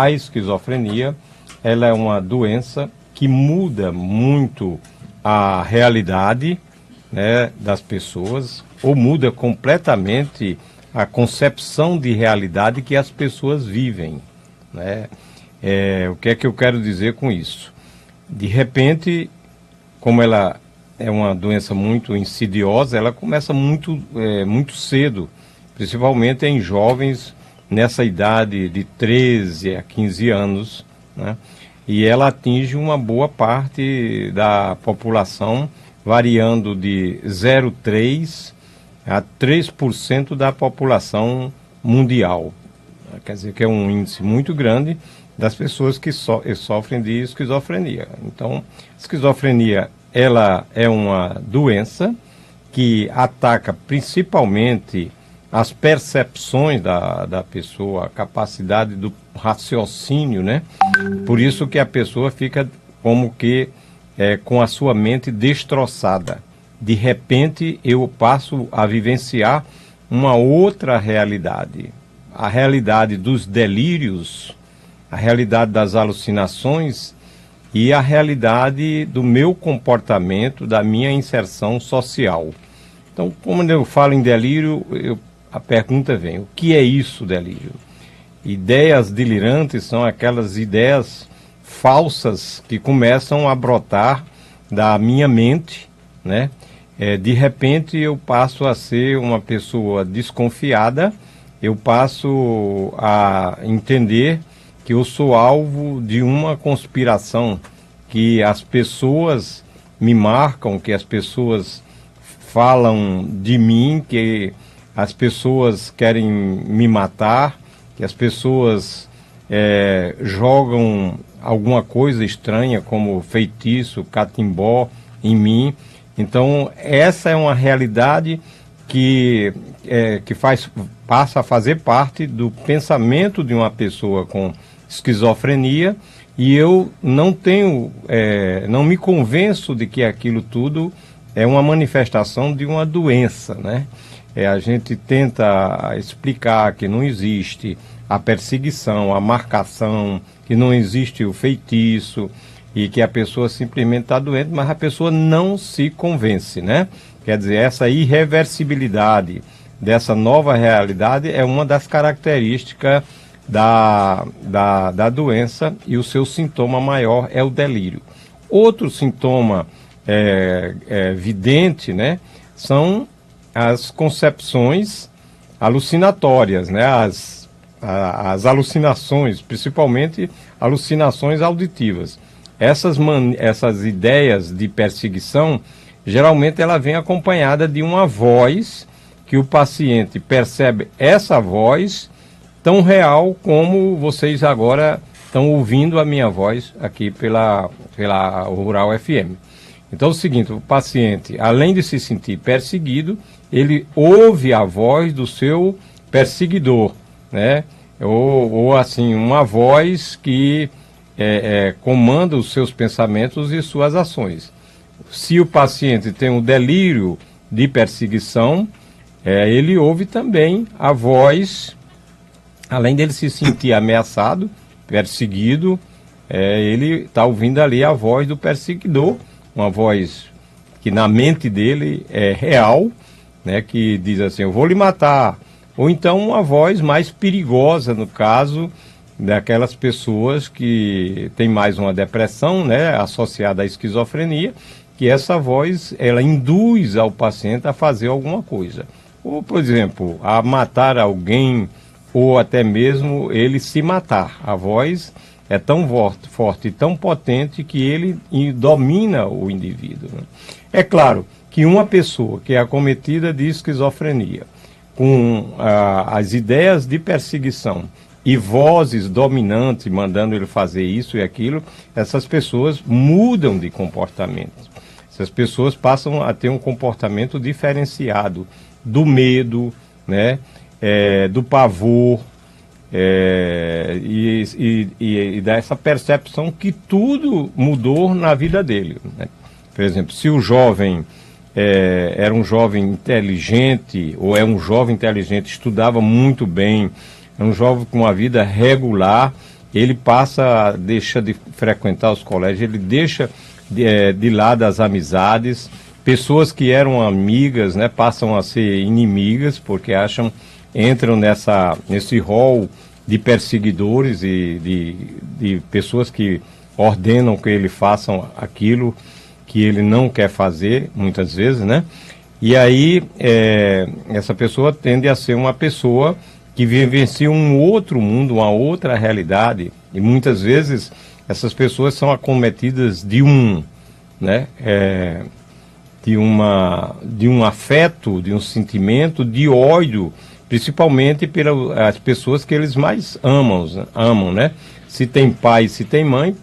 a esquizofrenia, ela é uma doença que muda muito a realidade, né, das pessoas, ou muda completamente a concepção de realidade que as pessoas vivem, né? O que é que eu quero dizer com isso? De repente, como ela é uma doença muito insidiosa, ela começa muito cedo, principalmente em jovens nessa idade de 13 a 15 anos, né? E ela atinge uma boa parte da população, variando de 0,3% a 3% da população mundial. Quer dizer que é um índice muito grande das pessoas que sofrem de esquizofrenia. Então, esquizofrenia, ela é uma doença que ataca principalmente as percepções da pessoa, a capacidade do raciocínio, né? Por isso que a pessoa fica como que com a sua mente destroçada. De repente, eu passo a vivenciar uma outra realidade. A realidade dos delírios, a realidade das alucinações e a realidade do meu comportamento, da minha inserção social. Então, quando eu falo em delírio, a pergunta vem: o que é isso, delírio? Ideias delirantes são aquelas ideias falsas que começam a brotar da minha mente, né? De repente eu passo a ser uma pessoa desconfiada, eu passo a entender que eu sou alvo de uma conspiração, que as pessoas me marcam, que as pessoas falam de mim, que as pessoas querem me matar, que as pessoas jogam alguma coisa estranha, como feitiço, catimbó, em mim. Então, essa é uma realidade que passa a fazer parte do pensamento de uma pessoa com esquizofrenia, e eu não me convenço de que aquilo tudo é uma manifestação de uma doença, né? A gente tenta explicar que não existe a perseguição, a marcação, que não existe o feitiço e que a pessoa simplesmente está doente, mas a pessoa não se convence, né? Quer dizer, essa irreversibilidade dessa nova realidade é uma das características da doença, e o seu sintoma maior é o delírio. Outro sintoma evidente, né, são as concepções alucinatórias, né, as alucinações, principalmente alucinações auditivas. Essas ideias de perseguição, geralmente ela vem acompanhada de uma voz, que o paciente percebe essa voz tão real como vocês agora estão ouvindo a minha voz aqui pela Rural FM. Então é o seguinte: o paciente, além de se sentir perseguido, ele ouve a voz do seu perseguidor, né? Ou assim, uma voz que comanda os seus pensamentos e suas ações. Se o paciente tem um delírio de perseguição, ele ouve também a voz, além dele se sentir ameaçado, perseguido, ele está ouvindo ali a voz do perseguidor, uma voz que na mente dele é real, né, que diz assim: eu vou lhe matar. Ou então uma voz mais perigosa, no caso daquelas pessoas que têm mais uma depressão, né, associada à esquizofrenia, que essa voz ela induz ao paciente a fazer alguma coisa. Ou, por exemplo, a matar alguém, ou até mesmo ele se matar. A voz é tão forte e tão potente que ele domina o indivíduo, né? É claro que uma pessoa que é acometida de esquizofrenia, com as ideias de perseguição e vozes dominantes mandando ele fazer isso e aquilo, essas pessoas mudam de comportamento. Essas pessoas passam a ter um comportamento diferenciado do medo, né, do pavor, e dessa percepção que tudo mudou na vida dele, né? Por exemplo, se o jovem era um jovem inteligente, ou é um jovem inteligente, estudava muito bem, é um jovem com uma vida regular, ele deixa de frequentar os colégios, ele deixa de lado as amizades, pessoas que eram amigas, né, passam a ser inimigas, porque entram nesse rol de perseguidores e de pessoas que ordenam que ele façam aquilo que ele não quer fazer, muitas vezes, né? E aí, essa pessoa tende a ser uma pessoa que vivencia um outro mundo, uma outra realidade, e muitas vezes essas pessoas são acometidas de um afeto, de um sentimento de ódio, principalmente pelas pessoas que eles mais amam, né? Se tem pai, se tem mãe,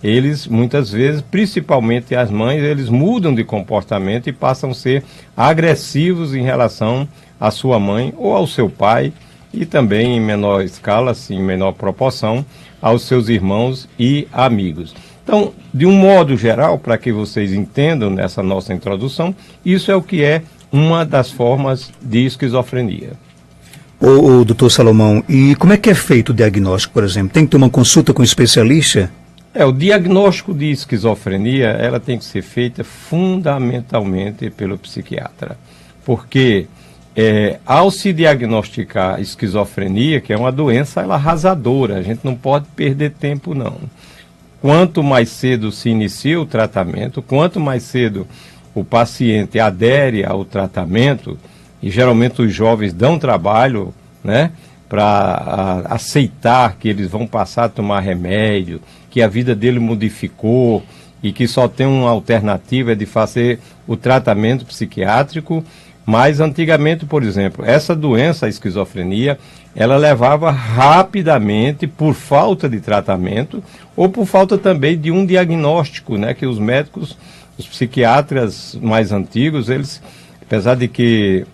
eles muitas vezes, principalmente as mães, eles mudam de comportamento e passam a ser agressivos em relação à sua mãe ou ao seu pai, e também em menor escala, assim, em menor proporção, aos seus irmãos e amigos. Então, de um modo geral, para que vocês entendam nessa nossa introdução, isso é o que é uma das formas de esquizofrenia. O doutor Salomão, e como é que é feito o diagnóstico, por exemplo? Tem que ter uma consulta com um especialista? O diagnóstico de esquizofrenia, ela tem que ser feita fundamentalmente pelo psiquiatra, porque ao se diagnosticar esquizofrenia, que é uma doença arrasadora, a gente não pode perder tempo não. Quanto mais cedo se inicia o tratamento, quanto mais cedo o paciente adere ao tratamento, e geralmente os jovens dão trabalho, né, para aceitar que eles vão passar a tomar remédio, que a vida dele modificou e que só tem uma alternativa de fazer o tratamento psiquiátrico. Mas antigamente, por exemplo, essa doença, a esquizofrenia, ela levava rapidamente, por falta de tratamento, ou por falta também de um diagnóstico, né, que os médicos, os psiquiatras mais antigos, eles, apesar de que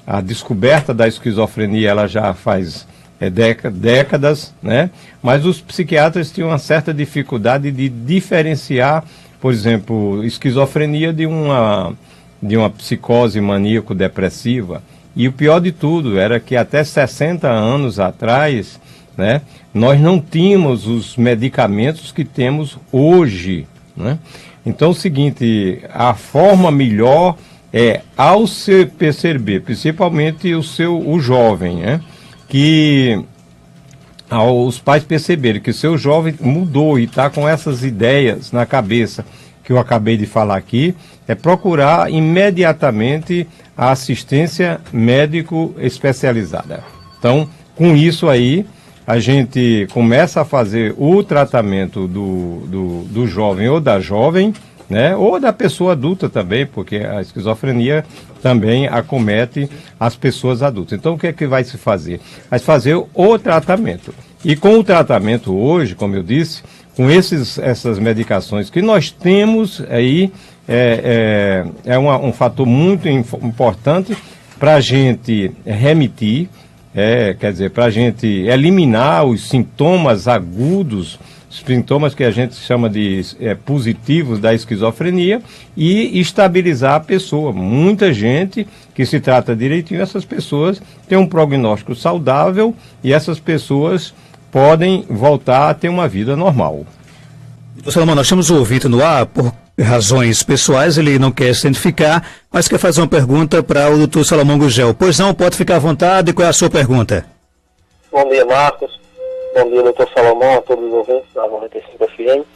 a descoberta da esquizofrenia ela já faz décadas, né, mas os psiquiatras tinham uma certa dificuldade de diferenciar, por exemplo, esquizofrenia de uma psicose maníaco-depressiva. E o pior de tudo era que até 60 anos atrás, né, nós não tínhamos os medicamentos que temos hoje, né? Então é o seguinte, a forma melhor ao se perceber, principalmente o jovem, né, que os pais perceberem que o seu jovem mudou e está com essas ideias na cabeça que eu acabei de falar aqui, procurar imediatamente a assistência médico especializada. Então, com isso aí, a gente começa a fazer o tratamento do jovem ou da jovem, né, ou da pessoa adulta também, porque a esquizofrenia também acomete as pessoas adultas. Então, o que é que vai se fazer? Vai se fazer o tratamento. E com o tratamento hoje, como eu disse, com essas medicações que nós temos aí, um fator muito importante para a gente remitir, quer dizer, para a gente eliminar os sintomas agudos, os sintomas que a gente chama de positivos da esquizofrenia, e estabilizar a pessoa. Muita gente que se trata direitinho, essas pessoas têm um prognóstico saudável e essas pessoas podem voltar a ter uma vida normal. Doutor Salomão, nós temos o ouvinte no ar, por razões pessoais, ele não quer se identificar, mas quer fazer uma pergunta para o doutor Salomão Gugel. Pois não, pode ficar à vontade, qual é a sua pergunta? Bom dia, Marcos. Bom dia, doutor Salomão, a todos os ouvintes da 95 FM.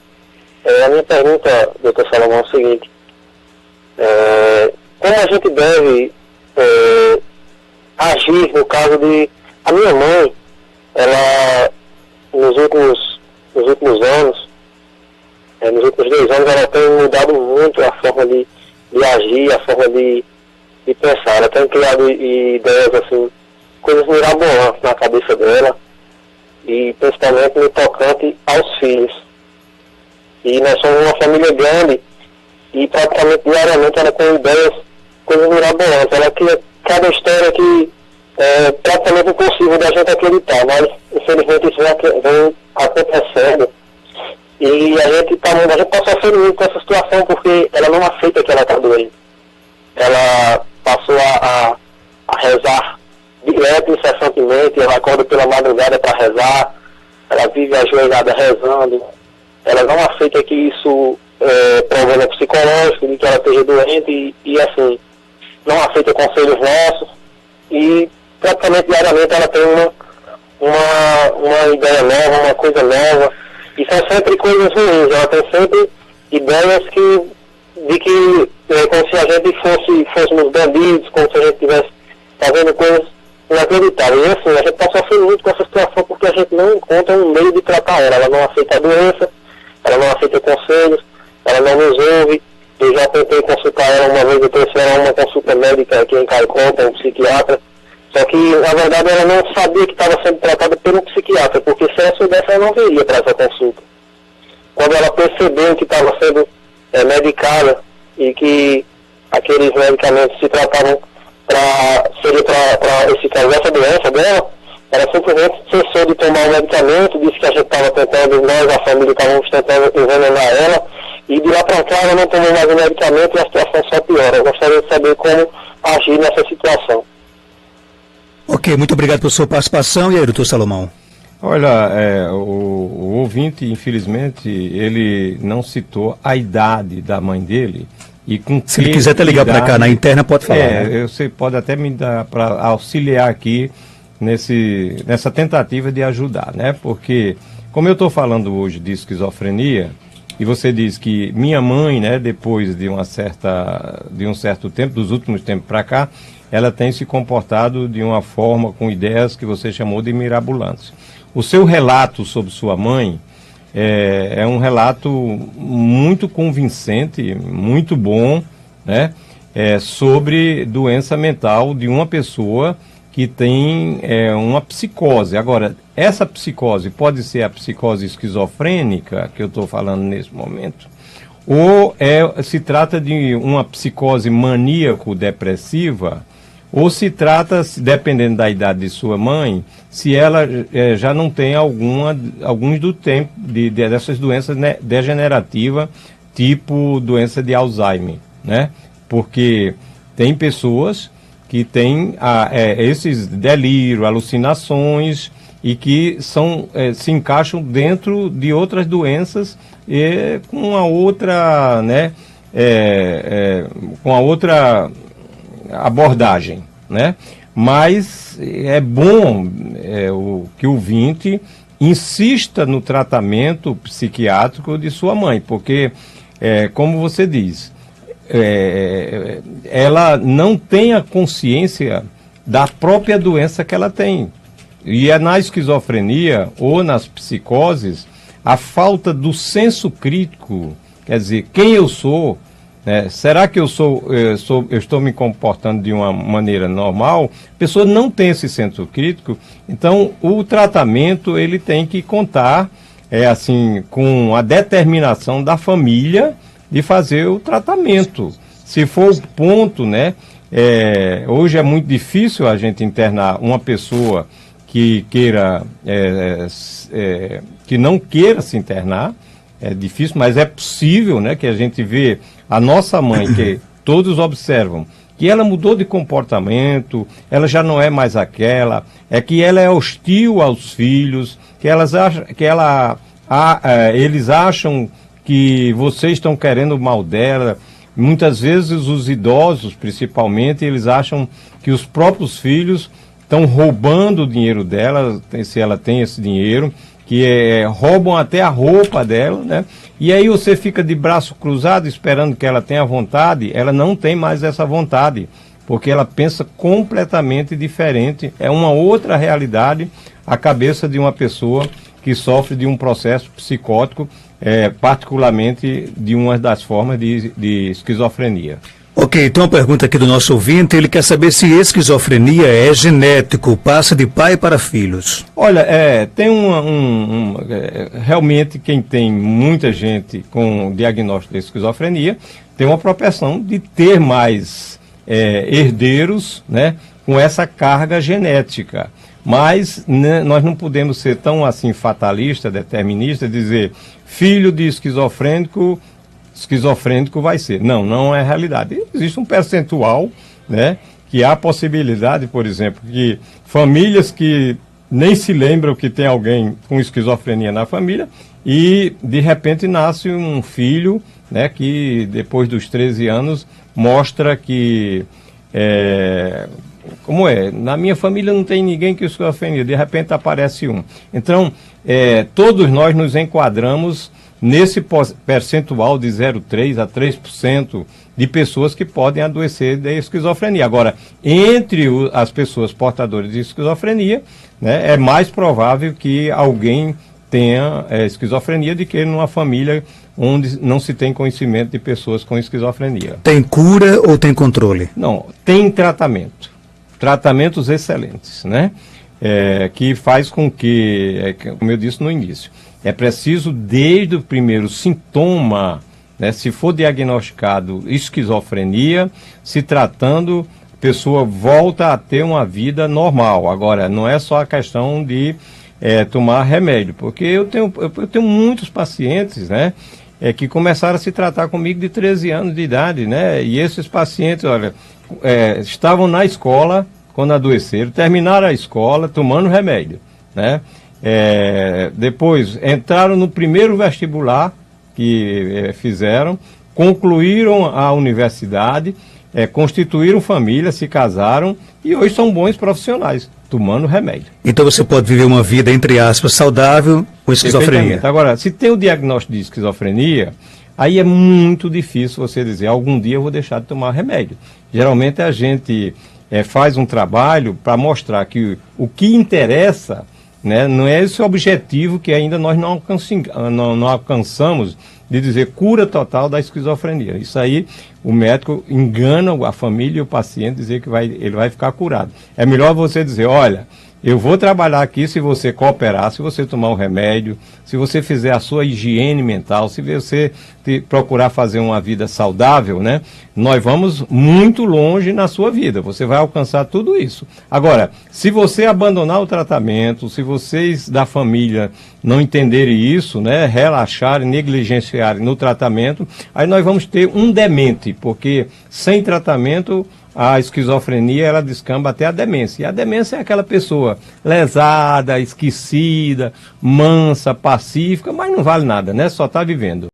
A minha pergunta, doutor Salomão, é o seguinte. Como a gente deve agir no caso de... A minha mãe, ela, nos últimos anos, nos últimos 2 anos, ela tem mudado muito a forma de agir, a forma de pensar. Ela tem criado ideias, assim, coisas mirabolantes na cabeça dela, e principalmente no tocante aos filhos. E nós somos uma família grande, e praticamente diariamente ela tem ideias, coisas mirabolantes. Ela cria cada história que é praticamente impossível da gente acreditar, mas infelizmente isso vem acontecendo. E a gente está sofrendo muito com essa situação, porque ela não aceita que ela está doente. Ela passou a rezar direto, incessantemente, ela acorda pela madrugada para rezar, ela vive ajoelhada rezando, ela não aceita que isso é problema psicológico, de que ela esteja doente e assim, não aceita conselhos nossos, e praticamente diariamente ela tem uma ideia nova, uma coisa nova, e são sempre coisas ruins, ela tem sempre ideias de que como se a gente fôssemos bandidos, como se a gente estivesse fazendo coisas inacreditáveis. E assim, a gente está sofrendo muito com essa situação porque a gente não encontra um meio de tratar ela. Ela não aceita a doença, ela não aceita conselhos, ela não nos ouve. Eu já tentei consultar ela uma vez, eu trouxe ela uma consulta médica aqui em Caicó, com um psiquiatra. Só que, na verdade, ela não sabia que estava sendo tratada pelo psiquiatra, porque se ela soubesse, ela não viria para essa consulta. Quando ela percebeu que estava sendo medicada e que aqueles medicamentos se tratavam para esse caso, essa doença dela, ela simplesmente cessou de tomar o medicamento, disse que a gente estava tentando, nós, a família, estávamos tentando envenenar ela, e de lá para cá ela não tomou mais o medicamento e a situação só piora. Eu gostaria de saber como agir nessa situação. Ok, muito obrigado pela sua participação. E aí, doutor Salomão? Olha, o ouvinte, infelizmente, ele não citou a idade da mãe dele. E com se ele quiser até ligar para cá na interna, pode falar. Né? Você pode até me dar para auxiliar aqui nessa tentativa de ajudar, né? Porque, como eu estou falando hoje de esquizofrenia, e você diz que minha mãe, né, depois de um certo tempo, dos últimos tempos para cá, ela tem se comportado de uma forma, com ideias que você chamou de mirabolantes. O seu relato sobre sua mãe é um relato muito convincente, muito bom, né? Sobre doença mental de uma pessoa que tem uma psicose. Agora, essa psicose pode ser a psicose esquizofrênica, que eu estou falando nesse momento, ou se trata de uma psicose maníaco-depressiva, ou se trata, dependendo da idade de sua mãe, se ela já não tem alguns do tempo dessas doenças, né, degenerativas, tipo doença de Alzheimer, né? Porque tem pessoas que têm esses delírios, alucinações, e que se encaixam dentro de outras doenças com a outra, né, com a outra abordagem, né? Mas é bom que o ouvinte insista no tratamento psiquiátrico de sua mãe, porque, como você diz, ela não tem a consciência da própria doença que ela tem. E na esquizofrenia ou nas psicoses, a falta do senso crítico, quer dizer, quem eu sou, será que eu estou me comportando de uma maneira normal? A pessoa não tem esse senso crítico, então o tratamento ele tem que contar com a determinação da família de fazer o tratamento. Se for o ponto, né? Hoje é muito difícil a gente internar uma pessoa que queira, que não queira se internar. É difícil, mas é possível, né, que a gente vê a nossa mãe, que todos observam, que ela mudou de comportamento, ela já não é mais aquela, que ela é hostil aos filhos, que eles acham que vocês estão querendo o mal dela. Muitas vezes os idosos, principalmente, eles acham que os próprios filhos estão roubando o dinheiro dela, se ela tem esse dinheiro, que roubam até a roupa dela, né? E aí você fica de braço cruzado esperando que ela tenha vontade. Ela não tem mais essa vontade, porque ela pensa completamente diferente. É uma outra realidade a cabeça de uma pessoa que sofre de um processo psicótico, particularmente de uma das formas de esquizofrenia. Ok, então a pergunta aqui do nosso ouvinte, ele quer saber se esquizofrenia é genético, passa de pai para filhos. Olha, tem realmente quem tem muita gente com diagnóstico de esquizofrenia tem uma propensão de ter mais herdeiros, né, com essa carga genética. Mas né, nós não podemos ser tão assim fatalista, determinista, dizer filho de esquizofrênico vai ser. Não é realidade. Existe um percentual, né, que há a possibilidade, por exemplo, que famílias que nem se lembram que tem alguém com esquizofrenia na família e, de repente, nasce um filho, né, que depois dos 13 anos mostra que, como é, na minha família não tem ninguém com esquizofrenia, de repente aparece um. Então, todos nós nos enquadramos nesse percentual de 0,3% a 3% de pessoas que podem adoecer de esquizofrenia. Agora, entre as pessoas portadoras de esquizofrenia, né, é mais provável que alguém tenha esquizofrenia do que numa família onde não se tem conhecimento de pessoas com esquizofrenia. Tem cura ou tem controle? Não, tem tratamento. Tratamentos excelentes, né? Que faz com que, como eu disse no início, é preciso desde o primeiro sintoma, né, se for diagnosticado esquizofrenia, se tratando, a pessoa volta a ter uma vida normal. Agora, não é só a questão de tomar remédio, porque eu tenho muitos pacientes, né, que começaram a se tratar comigo de 13 anos de idade, né, e esses pacientes, olha, estavam na escola quando adoeceram, terminaram a escola tomando remédio, né, depois entraram no primeiro vestibular que fizeram, concluíram a universidade, constituíram família, se casaram e hoje são bons profissionais, tomando remédio. Então você pode viver uma vida, entre aspas, saudável com esquizofrenia. Agora, se tem o diagnóstico de esquizofrenia, aí é muito difícil você dizer, algum dia eu vou deixar de tomar remédio. Geralmente a gente faz um trabalho para mostrar que o que interessa, né, não é esse objetivo que ainda nós não alcançamos de dizer cura total da esquizofrenia. Isso aí o médico engana a família e o paciente, dizer que ele vai ficar curado. É melhor você dizer, olha, eu vou trabalhar aqui se você cooperar, se você tomar um remédio, se você fizer a sua higiene mental, se você procurar fazer uma vida saudável, né? Nós vamos muito longe na sua vida, você vai alcançar tudo isso. Agora, se você abandonar o tratamento, se vocês da família não entenderem isso, né? Relaxarem, negligenciarem no tratamento, aí nós vamos ter um demente, porque sem tratamento a esquizofrenia, ela descamba até a demência. E a demência é aquela pessoa lesada, esquecida, mansa, pacífica, mas não vale nada, né? Só está vivendo.